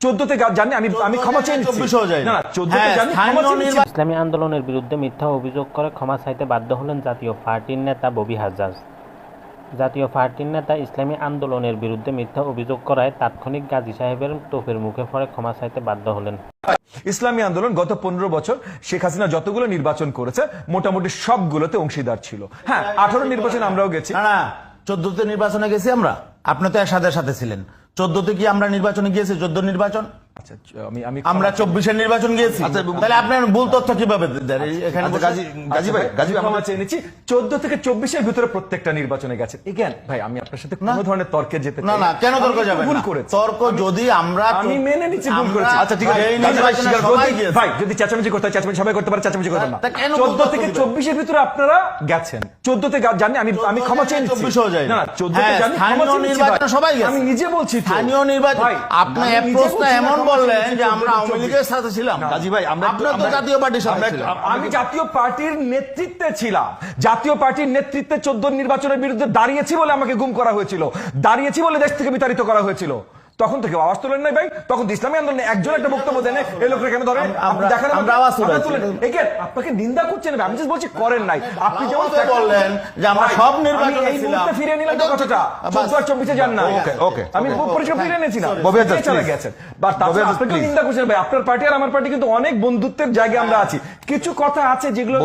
14তে জানি আমি ক্ষমা চেয়ে নিচ্ছি। না 14তে জানি ক্ষমা চেয়ে নিচ্ছি। ইসলামী আন্দোলনের বিরুদ্ধে মিথ্যা অভিযোগ করে ক্ষমা চাইতে বাধ্য হলেন জাতীয় পার্টির নেতা ববি হাজ্জাজ। জাতীয় পার্টির নেতা ইসলামী আন্দোলনের বিরুদ্ধে মিথ্যা অভিযোগ করায় তাৎক্ষণিক গাজী সাহেবের তোপের মুখে পড়ে ক্ষমা চাইতে বাধ্য হলেন। ইসলামী আন্দোলন গত 15 বছর শেখ হাসিনা যতগুলো নির্বাচন করেছে মোটামুটি সবগুলোতে অংশীদার ছিল। হ্যাঁ 18 নির্বাচনে আমরাও গেছি। না 14তে নির্বাচনে গেছি আমরা, আপনি তো এরশাদের সাথে ছিলেন। 14তে কি আমরা নির্বাচনে গিয়েছি? 14 নির্বাচন আচ্ছা আমি আমরা 24-এর নির্বাচন গিয়েছি। তাহলে আপনার ভুল তথ্য কিভাবে এখানে? গাজী ভাই ক্ষমা চেয়ে নিচ্ছি। 14 থেকে 24-এর ভিতরে প্রত্যেকটা নির্বাচনে গেছে। এগেন ভাই আমি আপনার সাথে কোনো ধরনের তর্কে যেতে চাই না কেন তর্ক যাবে? ভুল করেছি। তর্ক যদি আমি মেনে নিচ্ছি ভুল করেছি। আচ্ছা ঠিক আছে ভাই, যদি চেঁচামেচি করতে হয় চেঁচামেচি সবাই করতে পারে, চেঁচামেচি করবেন না। 14 থেকে 24-এর ভিতরে আপনারা গেছেন। 14তে জানি আমি ক্ষমা চেয়ে নিচ্ছি। 24 না 14তে জানি ক্ষমা চেয়ে নিচ্ছি। সবাই গেছে। আমি নিজে বলছি স্থানীয় নির্বাচন আপনি প্রশ্ন এমন বললেন যে আমরা আওয়ামী লীগের সাথে ছিলাম। গাজী ভাই আপনি তো জাতীয় পার্টির সাথে ছিলেন। আমি জাতীয় পার্টির নেতৃত্বে ছিলাম। জাতীয় পার্টির নেতৃত্বে 14 নির্বাচনের বিরুদ্ধে দাঁড়িয়েছি বলে আমাকে গুম করা হয়েছিল, দাঁড়িয়েছি বলে দেশ থেকে বিতাড়িত করা হয়েছিল। তখন থেকে আওয়াজ তোলেন নাই ভাই। তখন ইসলামী আন্দোলনে একজন একটা বক্তব্য দেন, এই লোকরা কেন ধরেন? আমরা আওয়াজ তুলেন। আপনাকে নিন্দা করছেন না, আমি জাস্ট বলছি করেন নাই। আপনি যেমন বললেন যে আমরা সব নির্বাচনে এই ছিলাম, মুহূর্তে ফিরে নিলাম কথাটা। 14 আর 24-এ যান না। ওকে আমি পরিষ্কার ফিরে এনেছি না, চলে গেছেন। বাট আপনি নিন্দা করছেন ভাই। আপনার পার্টি আর আমার পার্টি কিন্তু অনেক বন্ধুত্বের জায়গায় আমরা আছি। কিছু কথা আছে যেগুলো